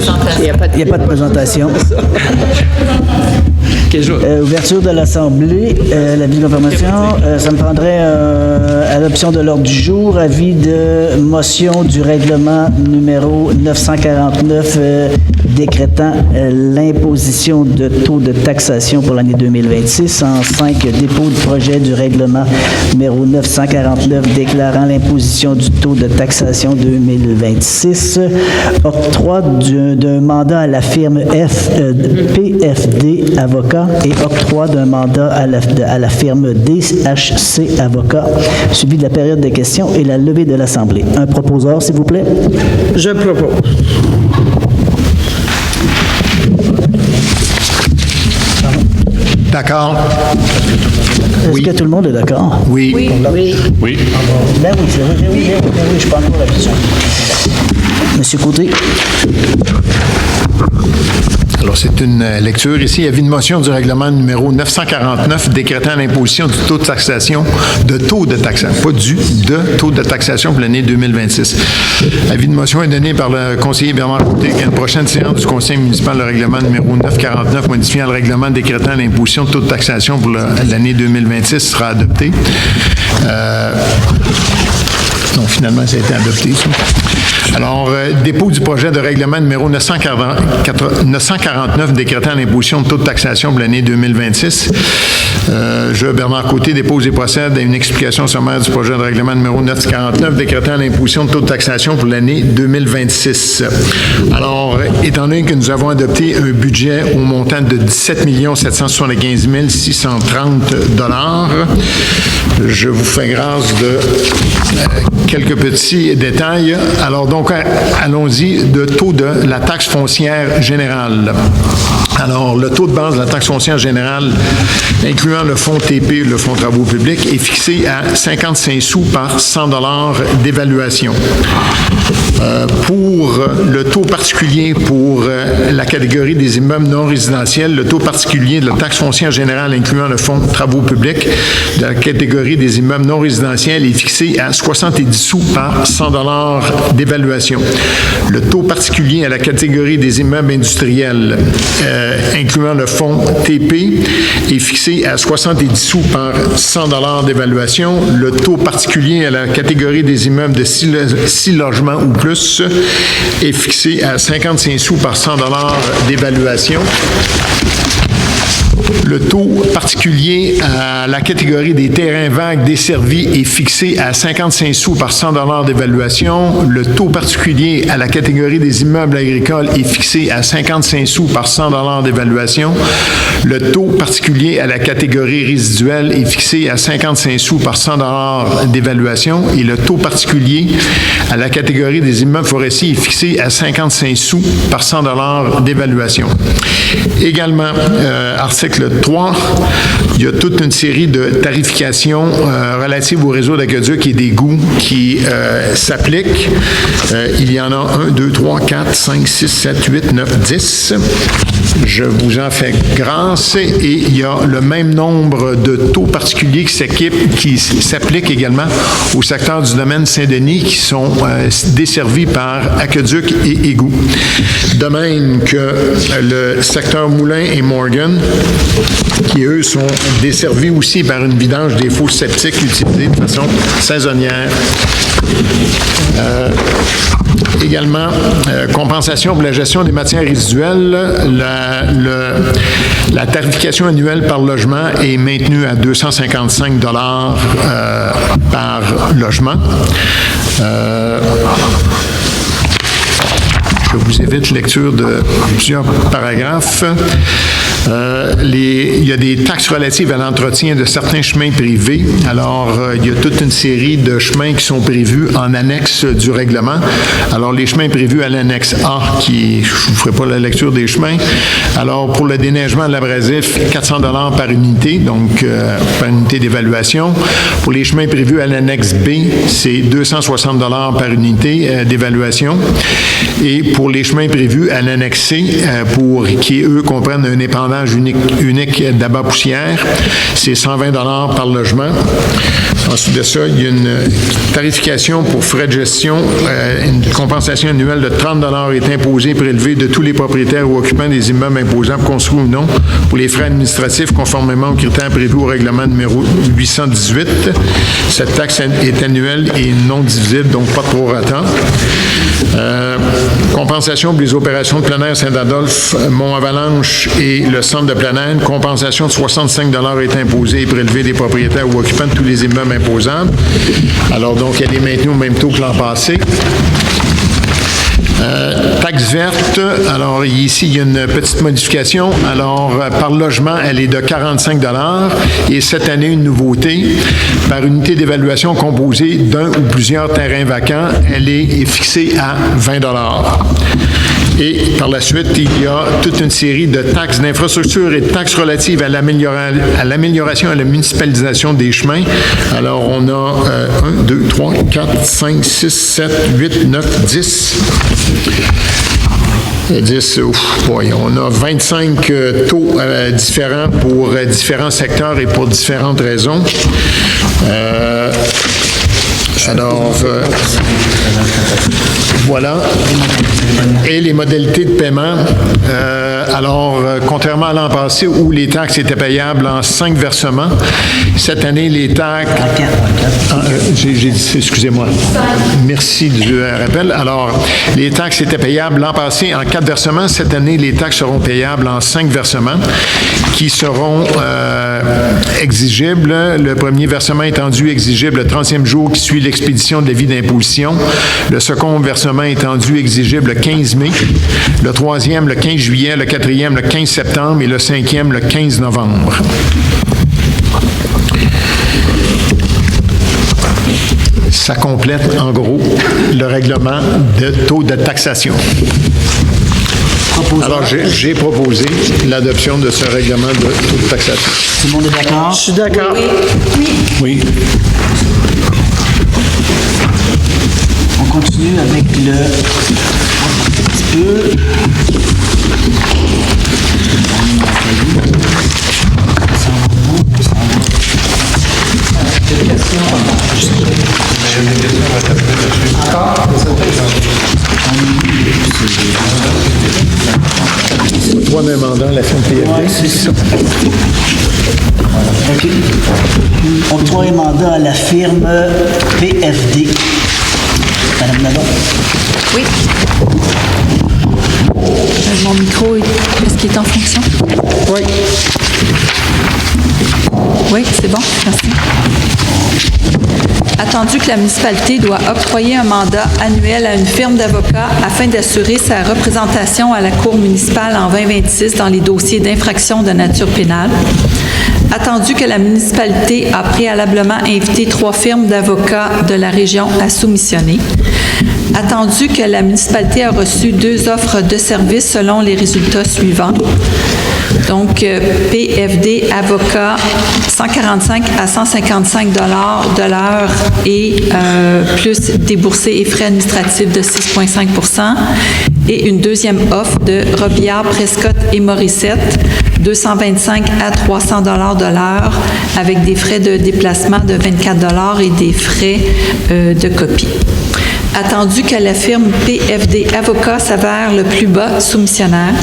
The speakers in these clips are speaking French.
présentation. Il n'y a pas de présentation. Ouverture de l'Assemblée, l'avis de confirmation. Ça me prendrait adoption de l'ordre du jour, avis de motion du règlement numéro 949 décrétant l'imposition de taux de taxation pour l'année 2026 en 5 dépôts de projet du règlement numéro 949 déclarant l'imposition du taux de taxation 2026, octroi d'un mandat à la firme PFD Avocat et octroi d'un mandat à la firme DHC Avocat, suivi de la période de questions et la levée de l'Assemblée. Un proposeur, s'il vous plaît. Je propose. D'accord. Est-ce que tout le monde est d'accord? Oui. Oui. Ben oui, je suis pas encore là-dessus. Monsieur Côté. Alors, c'est une lecture ici. Avis de motion du règlement numéro 949 décrétant l'imposition du taux de taxation, de taux de taxation pour l'année 2026. Avis de motion est donné par le conseiller Bernard Côté qu'à une prochaine séance du conseil municipal, le règlement numéro 949 modifiant le règlement décrétant l'imposition de taux de taxation pour l'année 2026 sera adopté. Non, finalement, ça a été adopté, ça. Alors, dépôt du projet de règlement numéro 949 décrétant l'imposition de taux de taxation pour l'année 2026. Je, Bernard Côté, dépose et procède à une explication sommaire du projet de règlement numéro 949 décrétant l'imposition de taux de taxation pour l'année 2026. Alors, étant donné que nous avons adopté un budget au montant de 17 775 630 $, je vous fais grâce de quelques petits détails. Alors donc, allons-y, de taux de la taxe foncière générale. Alors, le taux de base de la taxe foncière générale, incluant le fonds TP, le fonds travaux publics, est fixé à 55 sous par 100 $ d'évaluation. Pour le taux particulier pour la catégorie des immeubles non résidentiels, le taux particulier de la taxe foncière générale, incluant le fonds travaux publics, de la catégorie des immeubles non résidentiels, est fixé à 70 sous par 100 $ d'évaluation. Le taux particulier à la catégorie des immeubles industriels, incluant le fonds TP, est fixé à 70 sous par 100 $ d'évaluation. Le taux particulier à la catégorie des immeubles de 6 logements ou plus est fixé à 55 sous par 100 $ d'évaluation. Le taux particulier à la catégorie des terrains vagues desservis est fixé à 55 sous par 100 $ d'évaluation. Le taux particulier à la catégorie des immeubles agricoles est fixé à 55 sous par 100 $ d'évaluation. Le taux particulier à la catégorie résiduelle est fixé à 55 sous par 100 $ d'évaluation. Et le taux particulier à la catégorie des immeubles forestiers est fixé à 55 sous par 100 $ d'évaluation. Également, article 3, il y a toute une série de tarifications relatives au réseau d'aqueducs et d'égouts qui s'appliquent. Il y en a 1, 2, 3, 4, 5, 6, 7, 8, 9, 10. Je vous en fais grâce. Et il y a le même nombre de taux particuliers qui s'appliquent également au secteur du domaine Saint-Denis qui sont desservis par aqueducs et égouts. De même que le secteur Moulins et Morgan, qui, eux, sont desservis aussi par une vidange des fosses septiques utilisées de façon saisonnière. Également, compensation pour la gestion des matières résiduelles. La tarification annuelle par logement est maintenue à 255 $ par logement. Je vous évite lecture de plusieurs paragraphes. Il y a des taxes relatives à l'entretien de certains chemins privés. Alors, il y a toute une série de chemins qui sont prévus en annexe du règlement. Alors, les chemins prévus à l'annexe A, je ne vous ferai pas la lecture des chemins. Alors, pour le déneigement de l'abrasif, 400 $ par unité, donc par unité d'évaluation. Pour les chemins prévus à l'annexe B, c'est 260 $ par unité d'évaluation. Et pour les chemins prévus à l'annexe C, qui, eux, comprennent un épandage emballage unique d'abat poussière. C'est 120 $ par logement. Ensuite de ça, il y a une tarification pour frais de gestion. Une compensation annuelle de 30 $ est imposée et prélevée de tous les propriétaires ou occupants des immeubles imposables construits ou non pour les frais administratifs conformément aux critères prévus au règlement numéro 818. Cette taxe est annuelle et non divisible, donc pas de prorata. Compensation pour les opérations de plein air Saint-Adolphe, Mont-Avalanche et le centre de plein air. Une compensation de 65 $ est imposée et prélevée des propriétaires ou occupants de tous les immeubles imposables. Alors donc, elle est maintenue au même taux que l'an passé. Taxe verte, alors ici, il y a une petite modification. Alors, par logement, elle est de 45 $ et cette année, une nouveauté, par unité d'évaluation composée d'un ou plusieurs terrains vacants, elle est fixée à 20 $. Et par la suite, il y a toute une série de taxes d'infrastructure et de taxes relatives à l'amélioration et à la municipalisation des chemins. Alors, on a 1, 2, 3, 4, 5, 6, 7, 8, 9, 10. 10, on a 25 taux différents pour différents secteurs et pour différentes raisons. Voilà. Et les modalités de paiement. Contrairement à l'an passé où les taxes étaient payables en 5 versements, cette année, les taxes... excusez-moi. Merci du rappel. Alors, les taxes étaient payables l'an passé en 4 versements. Cette année, les taxes seront payables en 5 versements qui seront exigibles. Le premier versement étendu exigible le 30e jour qui suit l'expédition de l'avis d'imposition. Le second versement étendu exigible le 15 mai. Le troisième, le 15 juillet. Le quatrième, le 15 septembre. Et le cinquième, le 15 novembre. Ça complète, en gros, le règlement de taux de taxation. Alors, j'ai proposé l'adoption de ce règlement de taux de taxation. Tout le monde est d'accord? Je suis d'accord. Oui. On continue avec le... Un petit peu... Trois mandants, la firme PFD. Oui, c'est ça. OK. Octroi et mandat à la firme PFD. Madame Nadon. Oui. Mon micro, est-ce qu'il est en fonction? Oui. Oui, c'est bon, merci. Attendu que la municipalité doit octroyer un mandat annuel à une firme d'avocats afin d'assurer sa représentation à la Cour municipale en 2026 dans les dossiers d'infraction de nature pénale. Attendu que la municipalité a préalablement invité 3 firmes d'avocats de la région à soumissionner. Attendu que la municipalité a reçu 2 offres de services selon les résultats suivants. Donc, PFD avocat, 145 à 155 $ de l'heure et plus déboursés et frais administratifs de 6,5 %. Et une deuxième offre de Robillard, Prescott et Morissette, 225 à 300 $ de l'heure avec des frais de déplacement de 24 $ et des frais de copie. Attendu que la firme PFD Avocat s'avère le plus bas soumissionnaire.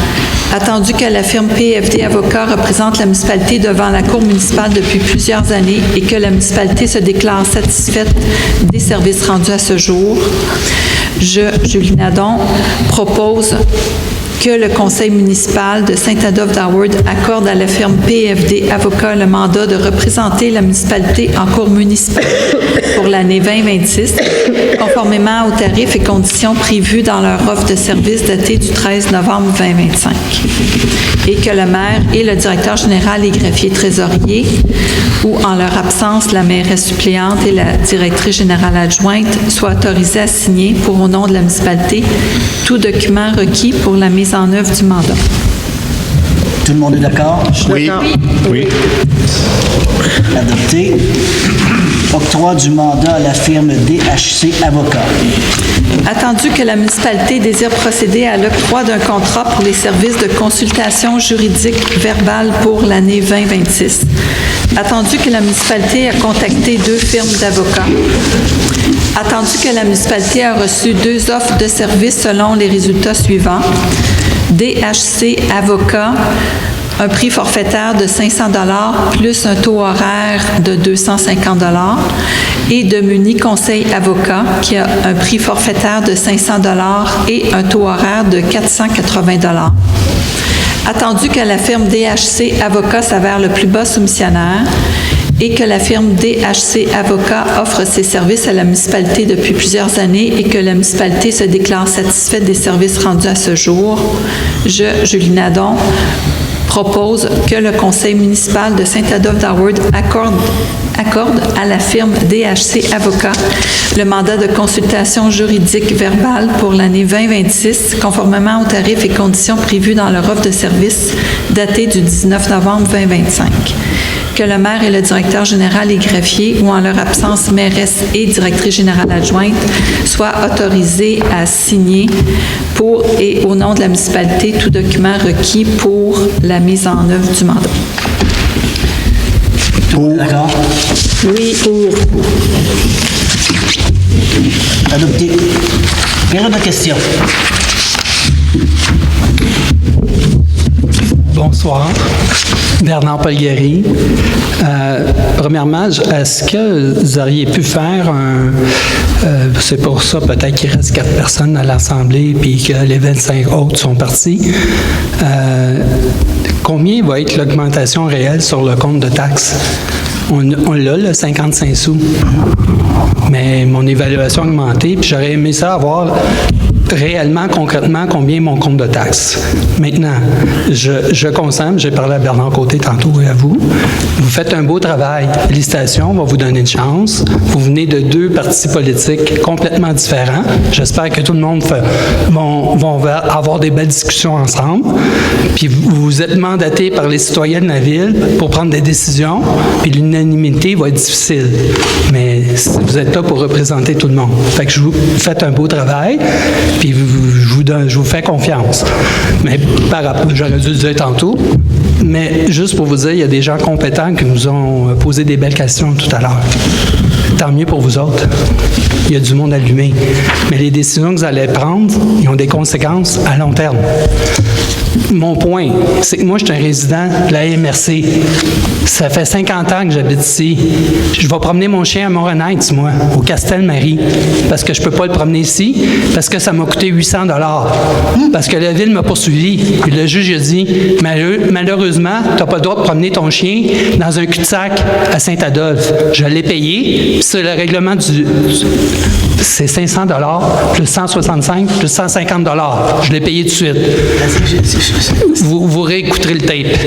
Attendu que la firme PFD Avocat représente la municipalité devant la Cour municipale depuis plusieurs années et que la municipalité se déclare satisfaite des services rendus à ce jour, Julie Nadon, propose que le conseil municipal de Saint-Adolphe-d'Howard accorde à la firme PFD Avocat le mandat de représenter la municipalité en cour municipale pour l'année 2026, conformément aux tarifs et conditions prévus dans leur offre de service datée du 13 novembre 2025. Et que le maire et le directeur général et greffier trésorier, ou en leur absence, la mairesse suppléante et la directrice générale adjointe, soient autorisés à signer pour au nom de la municipalité tout document requis pour la mise en œuvre du mandat. Tout le monde est d'accord? Oui. Oui. Adopté. Octroi du mandat à la firme DHC Avocat. Attendu que la municipalité désire procéder à l'octroi d'un contrat pour les services de consultation juridique verbale pour l'année 2026. Attendu que la municipalité a contacté 2 firmes d'avocats. Attendu que la municipalité a reçu 2 offres de services selon les résultats suivants. DHC Avocat, un prix forfaitaire de 500 $ plus un taux horaire de 250 $ et de Muni Conseil Avocat qui a un prix forfaitaire de 500 $ et un taux horaire de 480 $. Attendu que la firme DHC Avocat s'avère le plus bas soumissionnaire et que la firme DHC Avocat offre ses services à la municipalité depuis plusieurs années et que la municipalité se déclare satisfaite des services rendus à ce jour, je, Julie Nadon, propose que le conseil municipal de Saint-Adolphe-d'Howard accorde à la firme DHC Avocat le mandat de consultation juridique verbale pour l'année 2026, conformément aux tarifs et conditions prévus dans leur offre de service datée du 19 novembre 2025. Que le maire et le directeur général et greffier, ou en leur absence, mairesse et directrice générale adjointe, soient autorisés à signer pour et au nom de la municipalité tout document requis pour la mise en œuvre du mandat. D'accord. Oui, pour. Adopté. Période de questions. Bonsoir. Bernard Polguery. Premièrement, est-ce que vous auriez pu faire c'est pour ça peut-être qu'il reste 4 personnes à l'Assemblée puis que les 25 autres sont partis. Combien va être l'augmentation réelle sur le compte de taxes? On l'a, le 55 sous. Mais mon évaluation a augmenté, puis j'aurais aimé ça avoir réellement, concrètement, combien est mon compte de taxes. Maintenant, je consomme, j'ai parlé à Bernard Côté tantôt et à vous. Vous faites un beau travail. Félicitations, on va vous donner une chance. Vous venez de 2 partis politiques complètement différents. J'espère que tout le monde va avoir des belles discussions ensemble. Puis vous êtes mandaté par les citoyens de la ville pour prendre des décisions, puis l'unanimité va être difficile. Mais vous êtes là pour représenter tout le monde. Fait que faites un beau travail, puis je vous fais confiance. Mais par rapport, j'aurais dû le dire tantôt, mais juste pour vous dire, il y a des gens compétents qui nous ont posé des belles questions tout à l'heure. Tant mieux pour vous autres. Il y a du monde allumé. Mais les décisions que vous allez prendre, ils ont des conséquences à long terme. Mon point, c'est que moi, je suis un résident de la MRC. Ça fait 50 ans que j'habite ici. Je vais promener mon chien à Montrenette, moi, au Castel-Marie, parce que je ne peux pas le promener ici, parce que ça m'a coûté 800 $. Parce que la ville m'a poursuivi. Puis le juge a dit, malheureusement, tu n'as pas le droit de promener ton chien dans un cul-de-sac à Saint-Adolphe. Je l'ai payé, c'est le règlement c'est 500 $, plus 165, plus 150 $. Je l'ai payé tout de suite. Vous réécouterez le tape.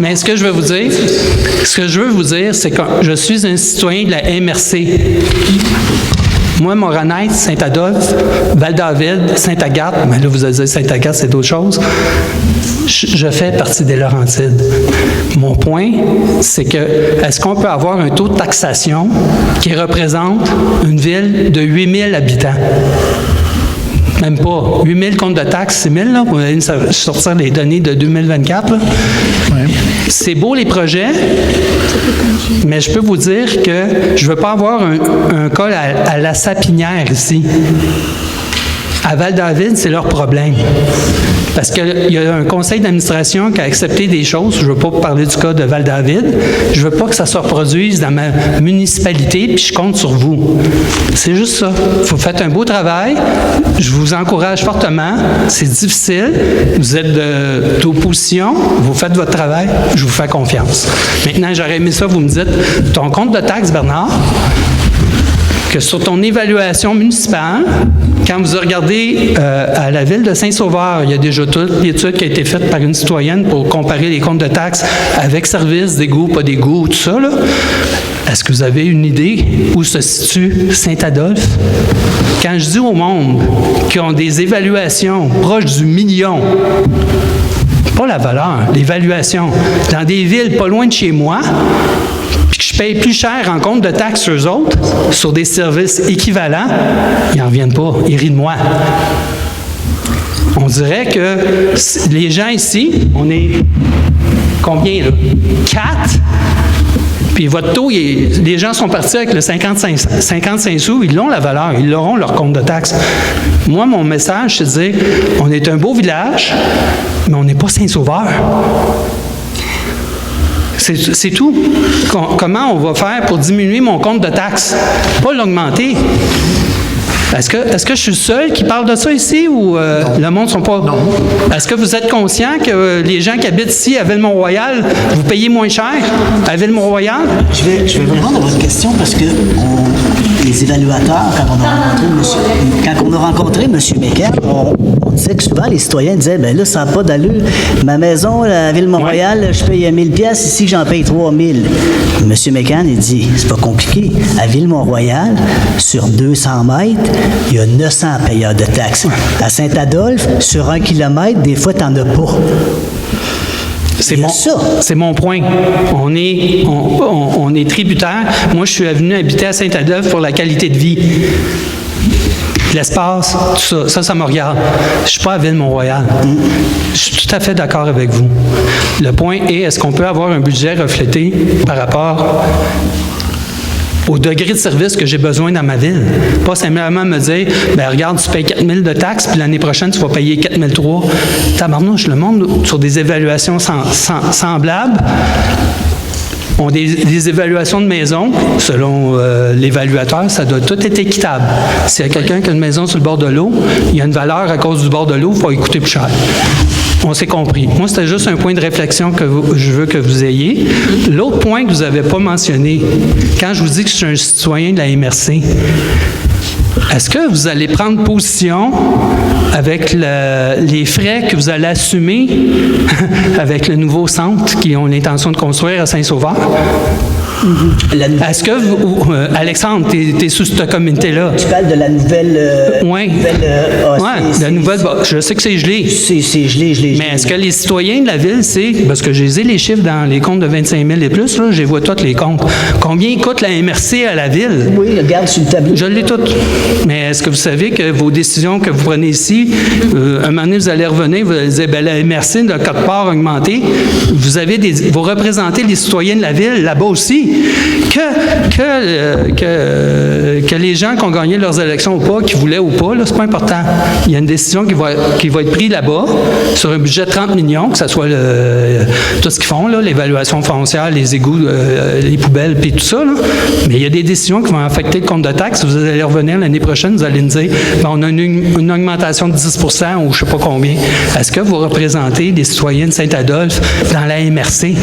Mais ce que je veux vous dire, c'est que je suis un citoyen de la MRC. Moi, Montrenette, Saint-Adolphe, Val-David, Sainte-Agathe, mais là, vous allez dire Sainte-Agathe, c'est d'autres choses. Je fais partie des Laurentides. Mon point, c'est que, est-ce qu'on peut avoir un taux de taxation qui représente une ville de 8000 habitants? Même pas. 8000 comptes de taxes, c'est 1000, là. Vous allez sortir les données de 2024, là. Ouais. C'est beau, les projets, mais je peux vous dire que je ne veux pas avoir un col à la Sapinière ici. À Val-David, c'est leur problème. Parce qu'il y a un conseil d'administration qui a accepté des choses. Je ne veux pas parler du cas de Val-David. Je ne veux pas que ça se reproduise dans ma municipalité, puis je compte sur vous. C'est juste ça. Vous faites un beau travail. Je vous encourage fortement. C'est difficile. Vous êtes d'opposition. Vous faites votre travail. Je vous fais confiance. Maintenant, j'aurais aimé ça, vous me dites, ton compte de taxe, Bernard, que sur ton évaluation municipale, quand vous regardez à la ville de Saint-Sauveur, il y a déjà toute l'étude qui a été faite par une citoyenne pour comparer les comptes de taxes avec services, d'égout, pas d'égout, tout ça, là. Est-ce que vous avez une idée où se situe Saint-Adolphe? Quand je dis au monde qui ont des évaluations proches du million, pas la valeur, l'évaluation, dans des villes pas loin de chez moi, puis que je paye plus cher en compte de taxes sur eux autres, sur des services équivalents, ils n'en reviennent pas. Ils rient de moi. On dirait que les gens ici, on est combien là? 4. Puis votre taux, les gens sont partis avec le 55 sous, ils ont la valeur, ils auront leur compte de taxes. Moi, mon message, c'est de dire, on est un beau village, mais on n'est pas Saint-Sauveur. C'est tout. Comment on va faire pour diminuer mon compte de taxes? Pas l'augmenter. Est-ce que je suis le seul qui parle de ça ici ou le monde ne sont pas... Non. Est-ce que vous êtes conscient que les gens qui habitent ici à Ville-Mont-Royal, vous payez moins cher à Ville-Mont-Royal? Je vais vous répondre à votre question parce que les évaluateurs, quand on a rencontré M. Mécan, on disait que souvent les citoyens disaient, ben là, ça n'a pas d'allure. Ma maison à Ville-Mont-Royal, je paye 1000 pièces, ici j'en paye 3000. M. Mécan, il dit, c'est pas compliqué. À Ville-Mont-Royal, sur 200 mètres, il y a 900 payeurs de taxes. À Saint-Adolphe, sur 1 kilomètre, des fois, tu n'en as pas. C'est mon point. On est tributaire. Moi, je suis venu habiter à Saint-Adolphe pour la qualité de vie. L'espace, tout ça me regarde. Je ne suis pas à Ville-Mont-Royal. Je suis tout à fait d'accord avec vous. Le point est, est-ce qu'on peut avoir un budget reflété par rapport au degré de service que j'ai besoin dans ma ville. Pas simplement me dire, ben regarde, tu payes 4 000 de taxes, puis l'année prochaine, tu vas payer 4 003. Tabarnouche, le monde, sur des évaluations semblables, ont des évaluations de maison. Selon l'évaluateur, ça doit tout être équitable. S'il y a quelqu'un qui a une maison sur le bord de l'eau, il y a une valeur à cause du bord de l'eau, il faut y coûter plus cher. On s'est compris. Moi, c'était juste un point de réflexion que je veux que vous ayez. L'autre point que vous n'avez pas mentionné, quand je vous dis que je suis un citoyen de la MRC, est-ce que vous allez prendre position avec les frais que vous allez assumer avec le nouveau centre qu'ils ont l'intention de construire à Saint-Sauveur? Est-ce que vous, Alexandre, tu es sous ce comité-là? Tu parles de la nouvelle... Oui. La nouvelle... Je sais que c'est gelé. C'est gelé. Mais est-ce que les citoyens de la ville, parce que j'ai les chiffres dans les comptes de 25 000 et plus, là, je les vois tous les comptes. Combien coûte la MRC à la ville? Oui, regarde sur le tableau. Je l'ai toutes. Mais est-ce que vous savez que vos décisions que vous prenez ici, un moment donné, vous allez revenir, vous allez dire, ben, la MRC de quelque part augmenté. Vous représentez les citoyens de la ville là-bas aussi. Que les gens qui ont gagné leurs élections ou pas, qui voulaient ou pas, là, c'est pas important. Il y a une décision qui va être prise là-bas sur un budget de 30 millions, que ce soit tout ce qu'ils font, là, l'évaluation foncière, les égouts, les poubelles, puis tout ça. Là. Mais il y a des décisions qui vont affecter le compte de taxes. Vous allez revenir l'année prochaine, vous allez me dire, ben, on a une augmentation de 10 % ou je ne sais pas combien. Est-ce que vous représentez les citoyens de Saint-Adolphe dans la MRC?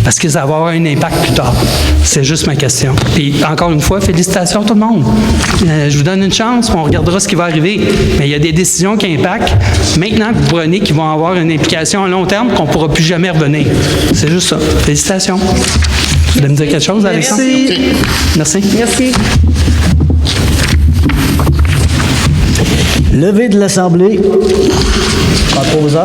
Parce que ça va avoir un impact plus tard. C'est juste ma question. Puis, encore une fois, félicitations tout le monde. Je vous donne une chance, puis on regardera ce qui va arriver. Mais il y a des décisions qui impactent maintenant que vous prenez qui vont avoir une implication à long terme qu'on ne pourra plus jamais revenir. C'est juste ça. Félicitations. Vous voulez me dire quelque chose, Alexandre? Merci. Merci. Levée de l'Assemblée. Proposeur.